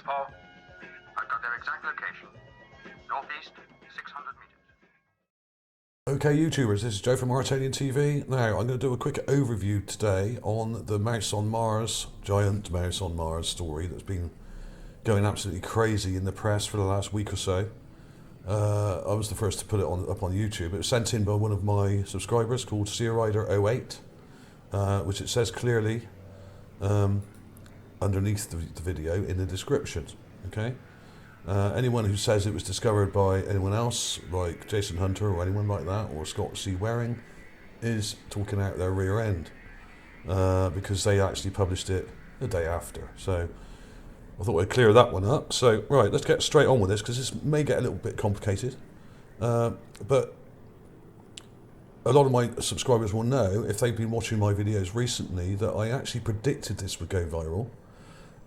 Paul. I've got their exact location. Northeast, 600 meters. Okay, YouTubers, this is Joe from Mauritanian TV. Now, I'm going to do a quick overview today on the Mouse on Mars, giant mouse on Mars story that's been going absolutely crazy in the press for the last week or so. I was the first to put it up on YouTube. It was sent in by one of my subscribers called SeaRider08, which it says clearly underneath the video in the description. Okay. Anyone who says it was discovered by anyone else, like Jason Hunter or anyone like that, or Scott C. Waring, is talking out their rear end because they actually published it the day after. So I thought I'd clear that one up. So, right, let's get straight on with this because this may get a little bit complicated. But a lot of my subscribers will know, if they've been watching my videos recently, that I actually predicted this would go viral.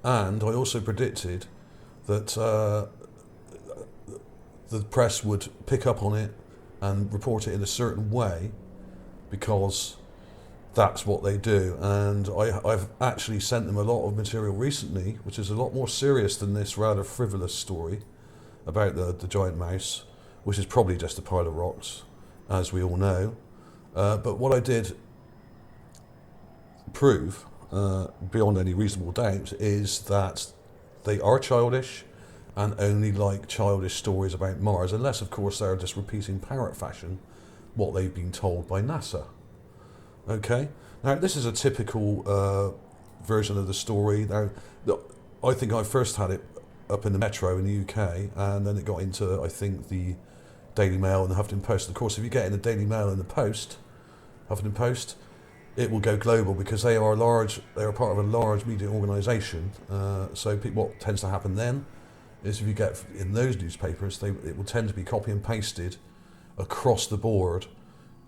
And I also predicted that the press would pick up on it and report it in a certain way because that's what they do. And I've actually sent them a lot of material recently, which is a lot more serious than this rather frivolous story about the giant mouse, which is probably just a pile of rocks, as we all know. But what I did prove, beyond any reasonable doubt, is that they are childish and only like childish stories about Mars, unless, of course, they're just repeating parrot fashion what they've been told by NASA. Okay? Now, this is a typical version of the story. Now, I think I first had it up in the Metro in the UK, and then it got into, I think, the Daily Mail and the Huffington Post. Of course, if you get in the Daily Mail and the Post, Huffington Post, it will go global because they are large. They are part of a large media organisation. So what tends to happen then is if you get in those newspapers, it will tend to be copy and pasted across the board,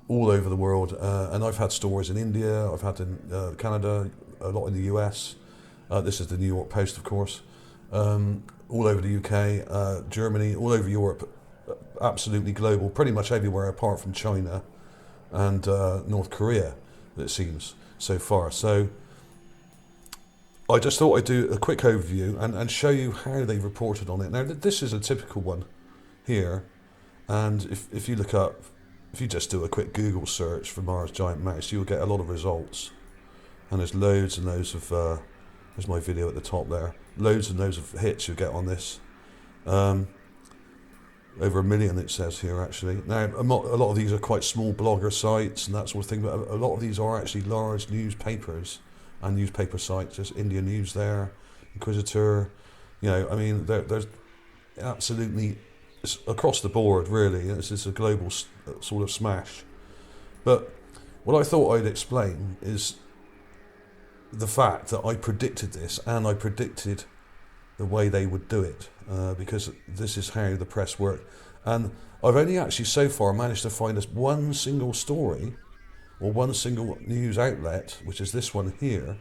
all over the world. And I've had stories in India, I've had in Canada, a lot in the US. This is the New York Post, of course. All over the UK, Germany, all over Europe, absolutely global, pretty much everywhere apart from China and North Korea, it seems, so far. So I just thought I'd do a quick overview and show you how they reported on it. Now, this is a typical one here, and if you look up, if you just do a quick Google search for Mars giant mouse, you'll get a lot of results. And there's loads and loads of, there's my video at the top there, loads and loads of hits you get on this. Over 1 million it says here actually. Now, a lot of these are quite small blogger sites and that sort of thing, but a lot of these are actually large newspapers and newspaper sites. There's India News there, Inquisitor, you know, I mean, there's absolutely, it's across the board really. It's a global sort of smash. But what I thought I'd explain is the fact that I predicted this, and I predicted the way they would do it, because this is how the press work. And I've only actually so far managed to find us one single story or one single news outlet, which is this one here,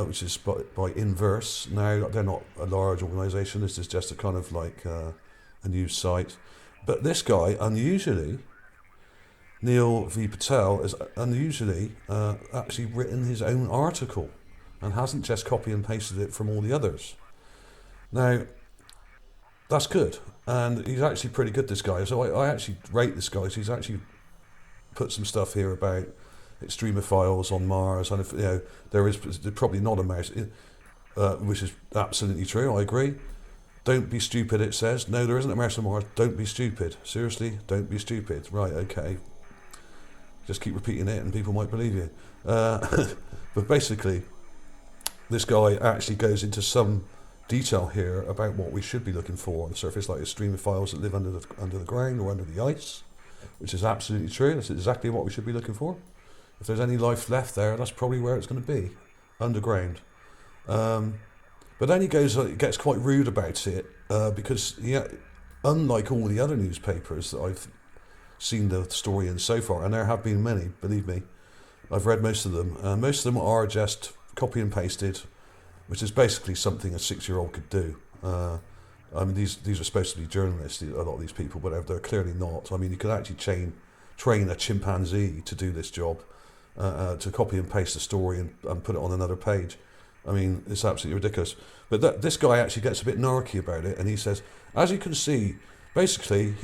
which is by Inverse. Now, they're not a large organisation, this is just a kind of like a news site. But this guy, unusually, Neil V. Patel, has unusually actually written his own article and hasn't just copy and pasted it from all the others. Now, that's good, and he's actually pretty good, this guy. So I actually rate this guy. So he's actually put some stuff here about extremophiles on Mars, and if you know there's probably not a mouse, which is absolutely true. I agree. Don't be stupid, it says. No, there isn't a mouse on Mars. Don't be stupid. Seriously, don't be stupid. Right, okay. Just keep repeating it and people might believe you. But basically, this guy actually goes into some detail here about what we should be looking for on the surface, like extremophiles that live under the ground or under the ice, which is absolutely true. That's exactly what we should be looking for. If there's any life left there, that's probably where it's going to be, underground. But then he gets quite rude about it, because unlike all the other newspapers that I've seen the story in so far, and there have been many, believe me, I've read most of them. Most of them are just copy and pasted, which is basically something a 6-year-old could do. I mean, these are supposed to be journalists, a lot of these people, but they're clearly not. I mean, you could actually train a chimpanzee to do this job, to copy and paste a story and put it on another page. I mean, it's absolutely ridiculous. But this guy actually gets a bit narky about it, and he says, as you can see, basically,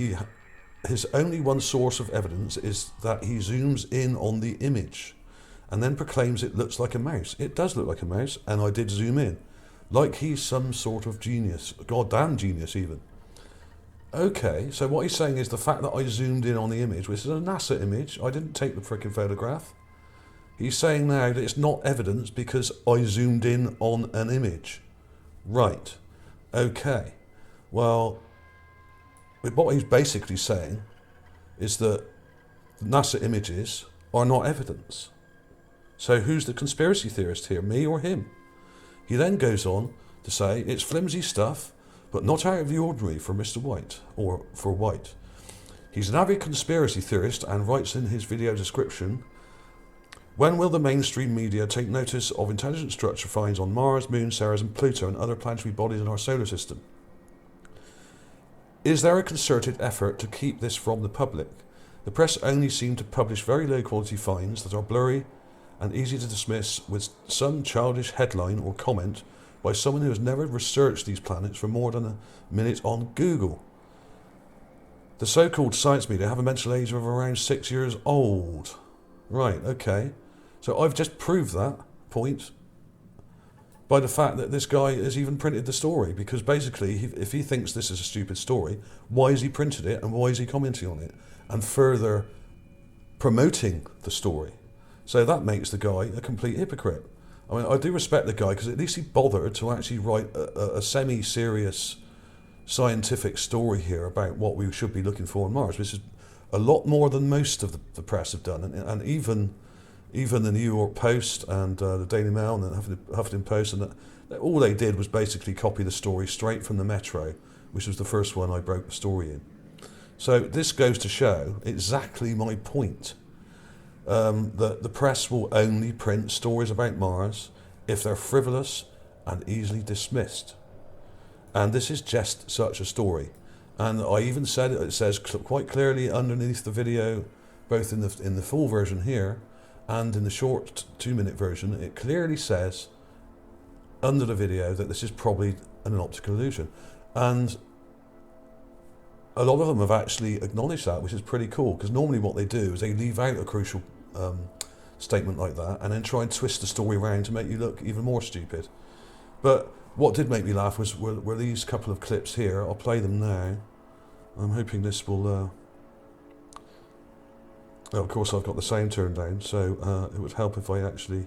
his only one source of evidence is that he zooms in on the image and then proclaims it looks like a mouse. It does look like a mouse, and I did zoom in. Like he's some sort of genius, goddamn genius even. Okay, so what he's saying is the fact that I zoomed in on the image, which is a NASA image, I didn't take the frickin' photograph. He's saying now that it's not evidence because I zoomed in on an image. Right. Okay. Well, what he's basically saying is that NASA images are not evidence. So who's the conspiracy theorist here, me or him? He then goes on to say it's flimsy stuff, but not out of the ordinary for Mr. White, or for White. He's an avid conspiracy theorist and writes in his video description, when will the mainstream media take notice of intelligent structure finds on Mars, Moon, Ceres and Pluto and other planetary bodies in our solar system? Is there a concerted effort to keep this from the public? The press only seem to publish very low quality finds that are blurry and easy to dismiss with some childish headline or comment by someone who has never researched these planets for more than a minute on Google. The so-called science media have a mental age of around 6 years old. Right, okay. So I've just proved that point by the fact that this guy has even printed the story, because basically if he thinks this is a stupid story, why has he printed it and why is he commenting on it and further promoting the story? So that makes the guy a complete hypocrite. I mean, I do respect the guy because at least he bothered to actually write a semi-serious scientific story here about what we should be looking for on Mars, which is a lot more than most of the press have done, and even the New York Post and the Daily Mail and the Huffington Post, and all they did was basically copy the story straight from the Metro, which was the first one I broke the story in. So this goes to show exactly my point, that the press will only print stories about Mars if they're frivolous and easily dismissed. And this is just such a story. And I even said it says quite clearly underneath the video, both in the full version here and in the short 2-minute version, it clearly says under the video that this is probably an optical illusion. And a lot of them have actually acknowledged that, which is pretty cool, because normally what they do is they leave out a crucial statement like that and then try and twist the story around to make you look even more stupid. But what did make me laugh were these couple of clips here. I'll play them now. I'm hoping this will... well, of course I've got the sound turned down, so it would help if I actually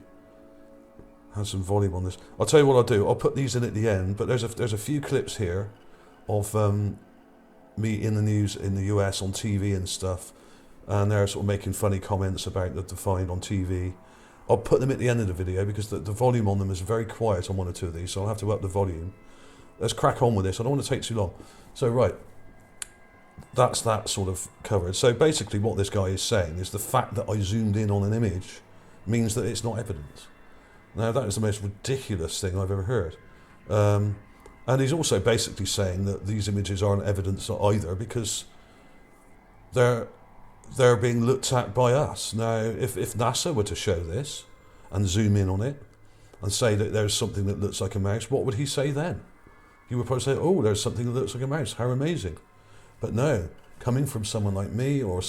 had some volume on this. I'll tell you what I'll do. I'll put these in at the end, but there's a few clips here of me in the news in the US on TV and stuff, and they're sort of making funny comments about the find on TV. I'll put them at the end of the video because the volume on them is very quiet on one or two of these, so I'll have to up the volume. Let's crack on with this. I don't want to take too long. So, right, that's that sort of covered. So basically what this guy is saying is the fact that I zoomed in on an image means that it's not evidence. Now, that is the most ridiculous thing I've ever heard. And he's also basically saying that these images aren't evidence either because they're being looked at by us. Now, if NASA were to show this and zoom in on it and say that there's something that looks like a mouse, what would he say then? He would probably say, oh, there's something that looks like a mouse. How amazing. But no, coming from someone like me or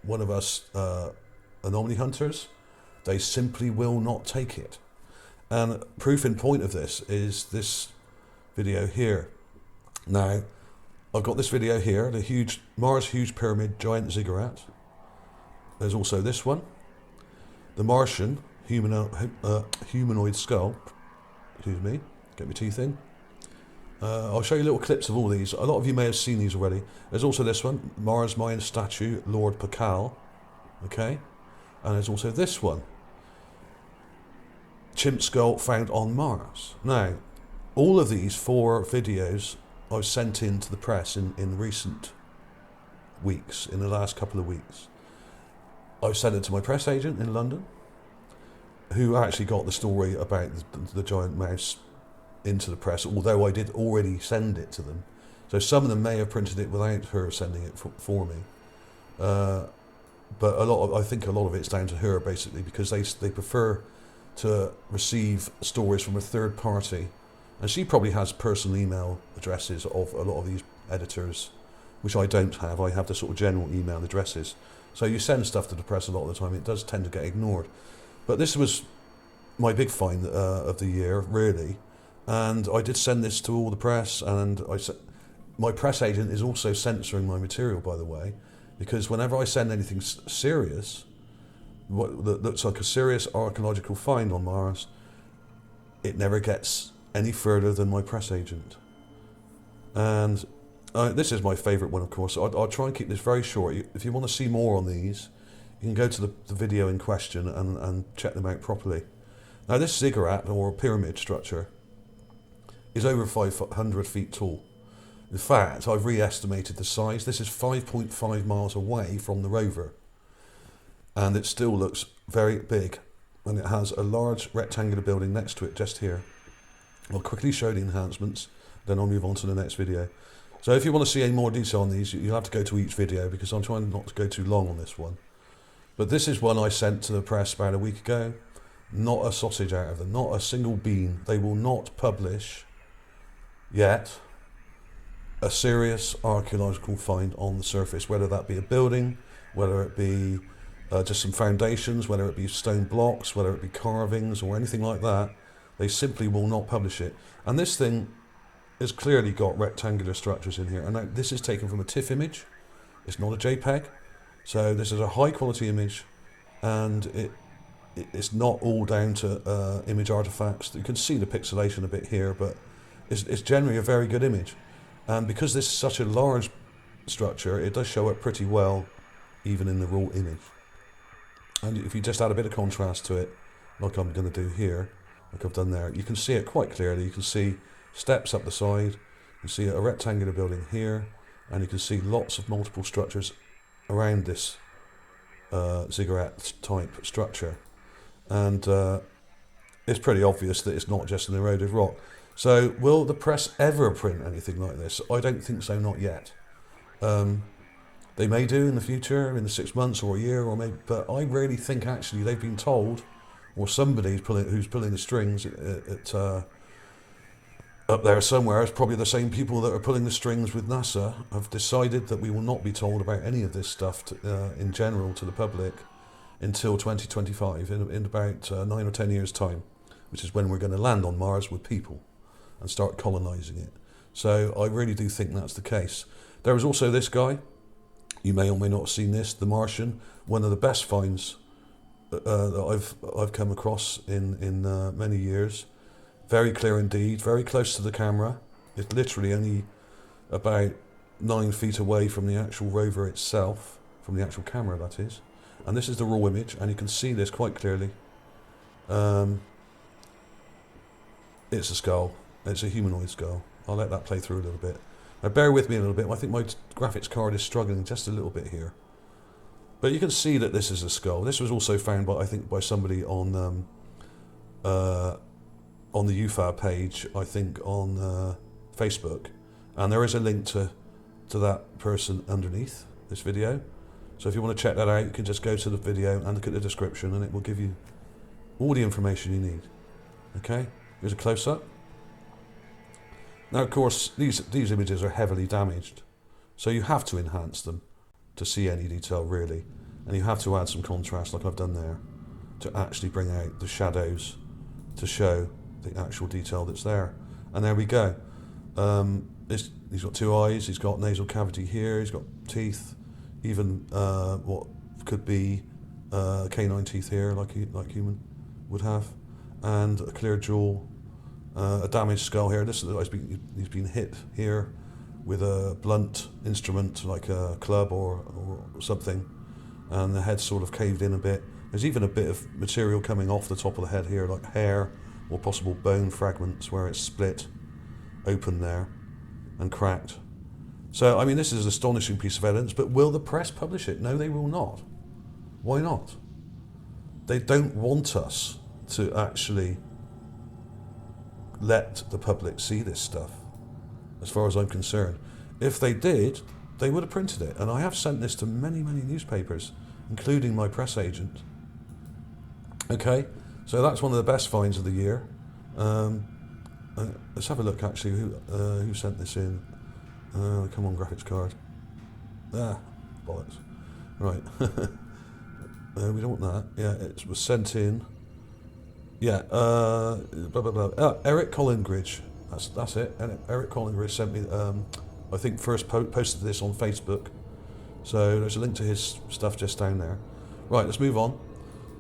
one of us anomaly hunters, they simply will not take it. And proof in point of this is this video here. Now, I've got this video here, the Mars Huge Pyramid Giant Ziggurat. There's also this one, the Martian humanoid skull. Excuse me, get my teeth in. I'll show you little clips of all these. A lot of you may have seen these already. There's also this one, Mars Mayan statue, Lord Pakal. Okay, and there's also this one, chimp skull found on Mars. Now, all of these 4 videos I've sent in to the press in recent weeks, in the last couple of weeks. I've sent it to my press agent in London, who actually got the story about the giant mouse into the press, although I did already send it to them. So some of them may have printed it without her sending it for me. But I think a lot of it's down to her, basically, because they prefer to receive stories from a third party. And she probably has personal email addresses of a lot of these editors, which I don't have. I have the sort of general email addresses. So you send stuff to the press a lot of the time, it does tend to get ignored. But this was my big find of the year, really. And I did send this to all the press, and my press agent is also censoring my material, by the way, because whenever I send anything serious, what looks like a serious archaeological find on Mars, it never gets any further than my press agent. And this is my favourite one, of course. I'll try and keep this very short. If you want to see more on these, you can go to the video in question and check them out properly. Now, this ziggurat, or pyramid structure, is over 500 feet tall. In fact, I've re-estimated the size. This is 5.5 miles away from the rover. And it still looks very big. And it has a large rectangular building next to it, just here. I'll quickly show the enhancements, then I'll move on to the next video. So if you want to see any more detail on these, you'll have to go to each video, because I'm trying not to go too long on this one. But this is one I sent to the press about a week ago. Not a sausage out of them, not a single bean. They will not publish yet a serious archaeological find on the surface, whether that be a building, whether it be just some foundations, whether it be stone blocks, whether it be carvings or anything like that. They simply will not publish it. And this thing has clearly got rectangular structures in here. And this is taken from a TIFF image. It's not a JPEG. So this is a high quality image, and it's not all down to image artifacts. You can see the pixelation a bit here, but it's generally a very good image. And because this is such a large structure, it does show up pretty well, even in the raw image. And if you just add a bit of contrast to it, like I'm going to do here, like I've done there, you can see it quite clearly. You can see steps up the side, you can see a rectangular building here, and you can see lots of multiple structures around this ziggurat type structure. And it's pretty obvious that it's not just an eroded rock. So will the press ever print anything like this? I don't think so, not yet. They may do in the future, in the 6 months or a year, or maybe, but I really think actually they've been told, or somebody who's pulling the strings up there somewhere, is probably the same people that are pulling the strings with NASA, have decided that we will not be told about any of this stuff in general to the public until 2025, in about 9 or 10 years' time, which is when we're going to land on Mars with people and start colonising it. So I really do think that's the case. There was also this guy, you may or may not have seen this, The Martian, one of the best finds that I've come across in many years. Very clear indeed, very close to the camera. It's literally only about 9 feet away from the actual rover itself, from the actual camera that is. And this is the raw image, and you can see this quite clearly. It's a skull. It's a humanoid skull. I'll let that play through a little bit. Now bear with me a little bit. I think my graphics card is struggling just a little bit here. But you can see that this is a skull. This was also found by, I think, by somebody on the UFA page, I think on Facebook. And there is a link to that person underneath this video. So if you want to check that out, you can just go to the video and look at the description, and it will give you all the information you need. Okay, here's a close-up. Now, of course, these images are heavily damaged, so you have to enhance them to see any detail, really. And you have to add some contrast, like I've done there, to actually bring out the shadows to show the actual detail that's there. And there we go. He's got 2 eyes, he's got nasal cavity here, he's got teeth, even what could be canine teeth here, like human would have, and a clear jaw, a damaged skull here. He's been hit here with a blunt instrument like a club or something, and the head's sort of caved in a bit. There's even a bit of material coming off the top of the head here, like hair or possible bone fragments where it's split open there and cracked. So, I mean, this is an astonishing piece of evidence, but will the press publish it? No, they will not. Why not? They don't want us to actually let the public see this stuff, as far as I'm concerned. If they did, they would have printed it. And I have sent this to many, many newspapers, including my press agent. Okay? So that's one of the best finds of the year. Let's have a look actually who sent this in. Come on, graphics card. Bollocks. Right. We don't want that. Yeah, it was sent in. Yeah, Eric Collingridge. That's it. And Eric Collingridge sent me. I think first posted this on Facebook. So there's a link to his stuff just down there. Right, let's move on.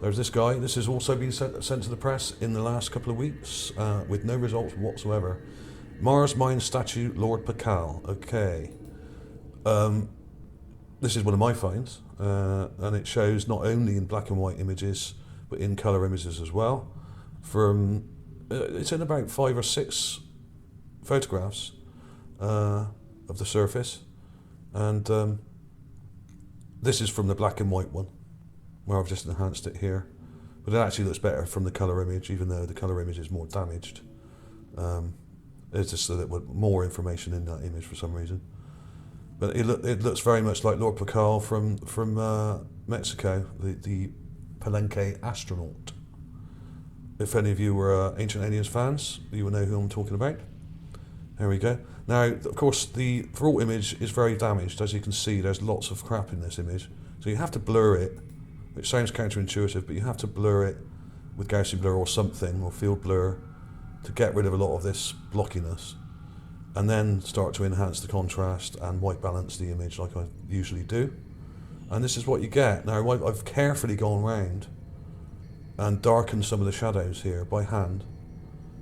There's this guy. This has also been sent to the press in the last couple of weeks with no results whatsoever. Mars Mine Statue, Lord Pakal. Okay. This is one of my finds, and it shows not only in black and white images, but in colour images as well. It's in about 5 or 6 photographs of the surface, and this is from the black and white one, where I've just enhanced it here. But it actually looks better from the colour image, even though the colour image is more damaged. It's just so that with more information in that image for some reason. But it looks very much like Lord Pakal from Mexico, the Palenque astronaut. If any of you were Ancient Aliens fans, you will know who I'm talking about. There we go. Now, of course, the raw image is very damaged. As you can see, there's lots of crap in this image. So you have to blur it, which sounds counterintuitive, but you have to blur it with Gaussian blur or something, or field blur, to get rid of a lot of this blockiness, and then start to enhance the contrast and white balance the image like I usually do. And this is what you get. Now, I've carefully gone round and darkened some of the shadows here by hand,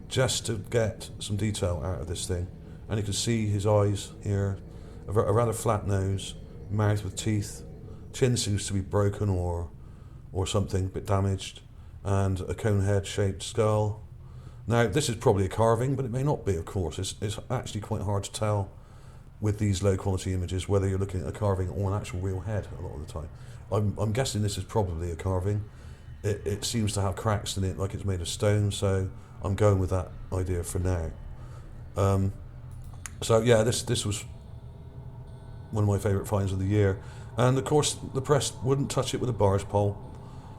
just to get some detail out of this thing. And you can see his eyes here, a rather flat nose, mouth with teeth, chin seems to be broken or something, a bit damaged, and a cone head shaped skull. Now, this is probably a carving, but it may not be, of course. It's actually quite hard to tell with these low quality images whether you're looking at a carving or an actual real head a lot of the time. I'm guessing this is probably a carving. It seems to have cracks in it like it's made of stone, so I'm going with that idea for now. So yeah, this was one of my favourite finds of the year. And of course, the press wouldn't touch it with a barge pole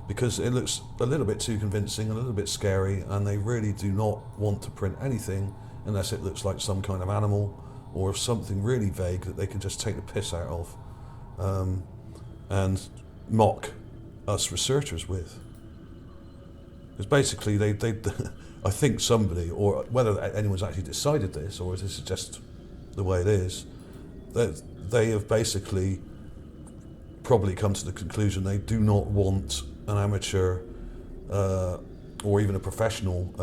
because it looks a little bit too convincing, a little bit scary, and they really do not want to print anything unless it looks like some kind of animal or something really vague that they can just take the piss out of and mock us researchers with. Because basically, they I think somebody, or whether anyone's actually decided this, or is this just the way it is, that they have basically probably come to the conclusion they do not want an amateur or even a professional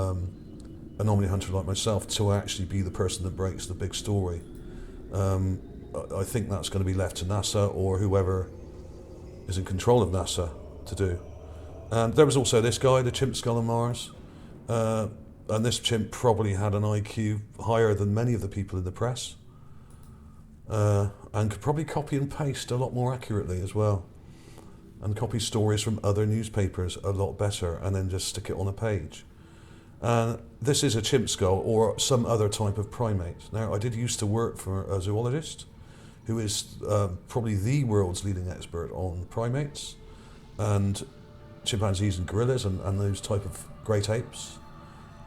anomaly hunter like myself to actually be the person that breaks the big story. I think that's going to be left to NASA or whoever is in control of NASA to do. And there was also this guy, the chimp skull on Mars, and this chimp probably had an IQ higher than many of the people in the press, and could probably copy and paste a lot more accurately as well, and copy stories from other newspapers a lot better and then just stick it on a page. And this is a chimp skull or some other type of primate. Now, I did used to work for a zoologist who is probably the world's leading expert on primates and chimpanzees and gorillas and those type of great apes.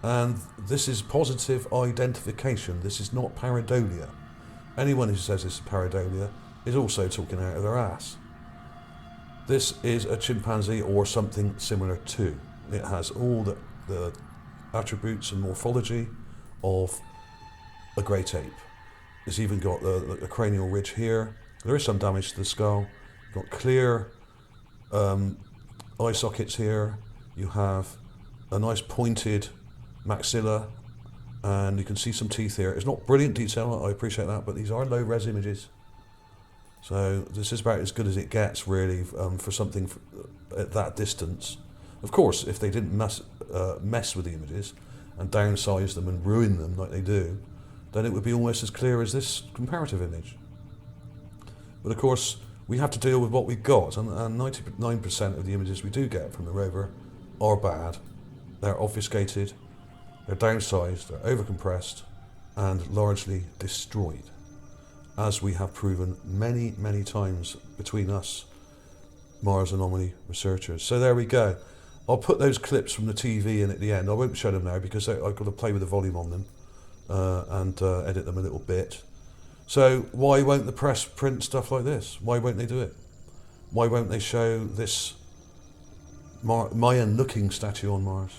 And this is positive identification. This is not pareidolia. Anyone who says this is pareidolia is also talking out of their ass. This is a chimpanzee or something similar to. It has all the attributes and morphology of a great ape. It's even got the cranial ridge here. There is some damage to the skull. You've got clear eye sockets here. You have a nice pointed maxilla, and you can see some teeth here. It's not brilliant detail, I appreciate that, but these are low res images. So this is about as good as it gets, really, for something at that distance. Of course, if they didn't mess with the images and downsize them and ruin them like they do, then it would be almost as clear as this comparative image. But of course, we have to deal with what we've got, and 99% of the images we do get from the rover are bad. They're obfuscated, they're downsized, they're overcompressed, and largely destroyed, as we have proven many, many times between us Mars anomaly researchers. So there we go. I'll put those clips from the TV in at the end. I won't show them now because I've got to play with the volume on them and edit them a little bit. So why won't the press print stuff like this? Why won't they do it? Why won't they show this Mayan-looking statue on Mars?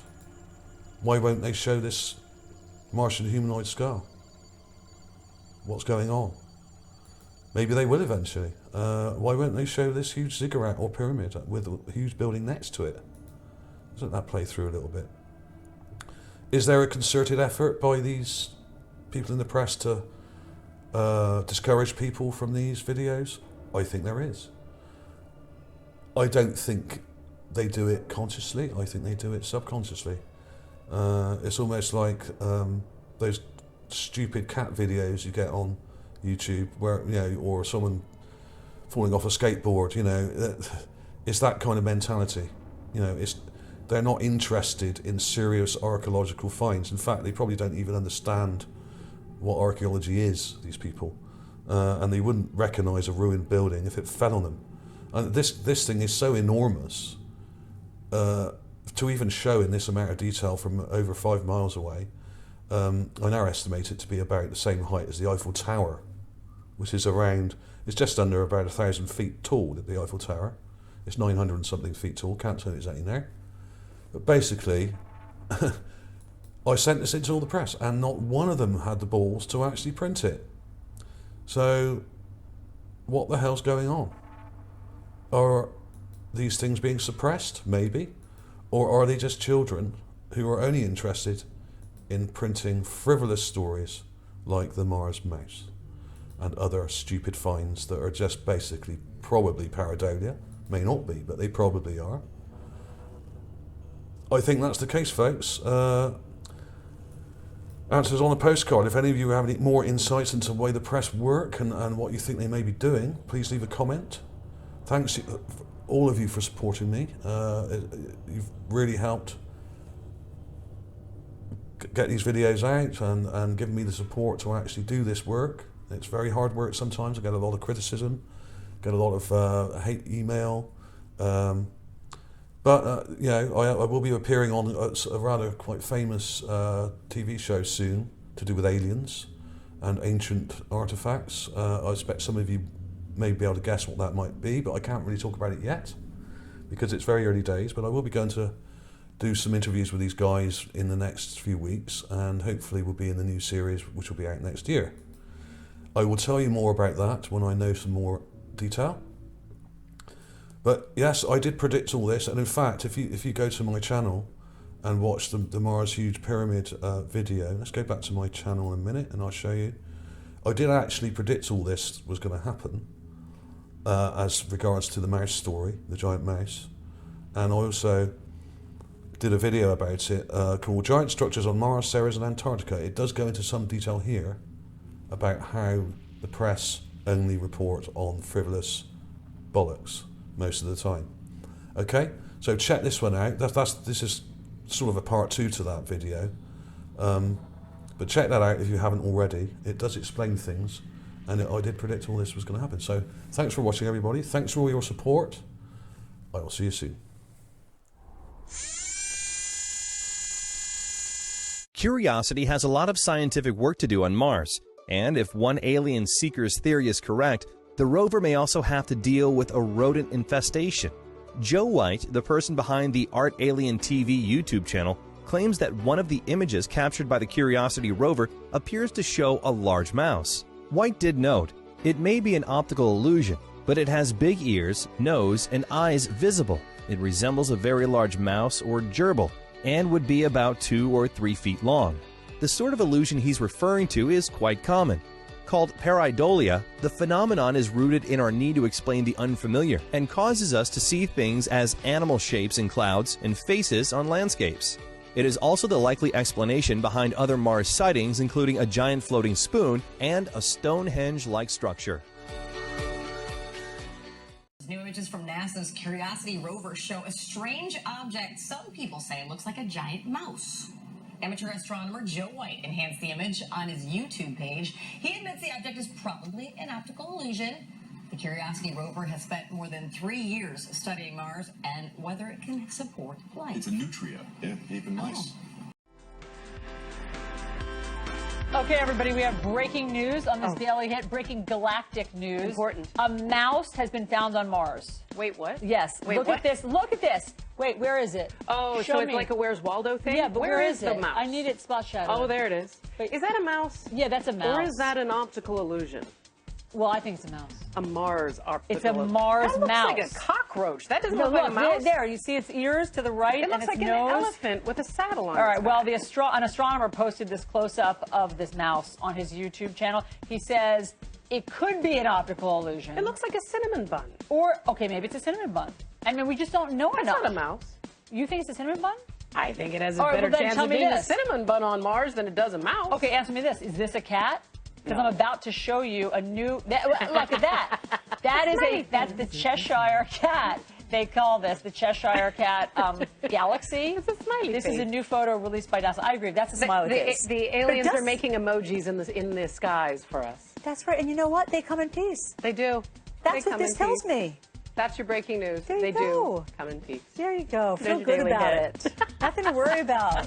Why won't they show this Martian humanoid skull? What's going on? Maybe they will eventually. Why won't they show this huge ziggurat or pyramid with a huge building next to it? Doesn't that play through a little bit? Is there a concerted effort by these people in the press to discourage people from these videos? I think there is. I don't think they do it consciously. I think they do it subconsciously. It's almost like those stupid cat videos you get on YouTube, where or someone falling off a skateboard. It's that kind of mentality. They're not interested in serious archaeological finds. In fact, they probably don't even understand what archaeology is, these people. And they wouldn't recognise a ruined building if it fell on them. And this thing is so enormous, to even show in this amount of detail from over 5 miles away. I now estimate it to be about the same height as the Eiffel Tower, which is it's just under about 1,000 feet tall, the Eiffel Tower. It's 900 and something feet tall, can't tell you exactly now. But basically, I sent this into all the press, and not one of them had the balls to actually print it. So, what the hell's going on? Are these things being suppressed? Maybe. Or are they just children who are only interested in printing frivolous stories like the Mars mouse and other stupid finds that are just basically probably pareidolia? May not be, but they probably are. I think that's the case, folks. Answers on a postcard. If any of you have any more insights into the way the press work and what you think they may be doing, please leave a comment. Thanks all of you for supporting me. You've really helped get these videos out and given me the support to actually do this work. It's very hard work sometimes. I get a lot of criticism, get a lot of hate email. But I will be appearing on a rather quite famous TV show soon to do with aliens and ancient artifacts. I expect some of you may be able to guess what that might be, but I can't really talk about it yet because it's very early days. But I will be going to do some interviews with these guys in the next few weeks, and hopefully we'll be in the new series, which will be out next year. I will tell you more about that when I know some more detail. But yes, I did predict all this, and in fact, if you go to my channel and watch the Mars Huge Pyramid video, let's go back to my channel in a minute and I'll show you. I did actually predict all this was going to happen as regards to the mouse story, the giant mouse, and I also did a video about it called Giant Structures on Mars, Ceres and Antarctica. It does go into some detail here about how the press only report on frivolous bollocks most of the time. Okay, so check this one out. This is sort of a part 2 to that video, but check that out if you haven't already. It does explain things, and I did predict all this was going to happen. So thanks for watching, everybody. Thanks for all your support. I will see you soon. Curiosity has a lot of scientific work to do on Mars, and if one alien seeker's theory is correct, the rover may also have to deal with a rodent infestation. Joe White, the person behind the Art Alien TV YouTube channel, claims that one of the images captured by the Curiosity rover appears to show a large mouse. White did note, it may be an optical illusion, but it has big ears, nose, and eyes visible. It resembles a very large mouse or gerbil, and would be about 2 or 3 feet long. The sort of illusion he's referring to is quite common. Called pareidolia, the phenomenon is rooted in our need to explain the unfamiliar and causes us to see things as animal shapes in clouds and faces on landscapes. It is also the likely explanation behind other Mars sightings, including a giant floating spoon and a Stonehenge-like structure. New images from NASA's Curiosity rover show a strange object some people say looks like a giant mouse. Amateur astronomer Joe White enhanced the image on his YouTube page. He admits the object is probably an optical illusion, The Curiosity rover has spent more than 3 years studying Mars and whether it can support life. It's a nutria. Yeah, even nice. Okay, everybody, we have breaking news on this daily hit. Breaking galactic news. Important. A mouse has been found on Mars. Wait, what? Yes. Wait, look what? at this. Look at this. Wait, where is it? Oh, Show so it's me. like a Where's Waldo thing? Yeah, but where is the it? mouse? I need it spot shadow. Oh, there it is. Wait. Is that a mouse? Yeah, that's a mouse. Or is that an optical illusion? Well, I think it's a mouse. A Mars optical It's a illusion. Mars that looks mouse. like a cockroach. That doesn't No, look like a look, mouse. there. You see its ears to the right It and looks its like nose. an elephant with a saddle on. All right. its Well, back. an astronomer posted this close-up of this mouse on his YouTube channel. He says it could be an optical illusion. It looks like a cinnamon bun. Or, okay, maybe it's a cinnamon bun. I mean, we just don't know That's enough. not a mouse. You think it's a cinnamon bun? I think it has a All right, better well, then chance tell of me being a this. cinnamon bun on Mars than it does a mouse. Okay, answer me this. Is this a cat? Because No. I'm about to show you a new... look at that. That's the Cheshire cat. They call this the Cheshire Cat Galaxy. It's a smiley This face. is a new photo released by NASA. I agree. That's a smiley face. The aliens But are does- making emojis in the skies for us. That's right. And you know what? They come in peace. They do. That's They what come this in tells peace. me. That's your breaking news. There you They go. do come in peace. There you go. There's Feel your good daily about hit. it. Nothing to worry about.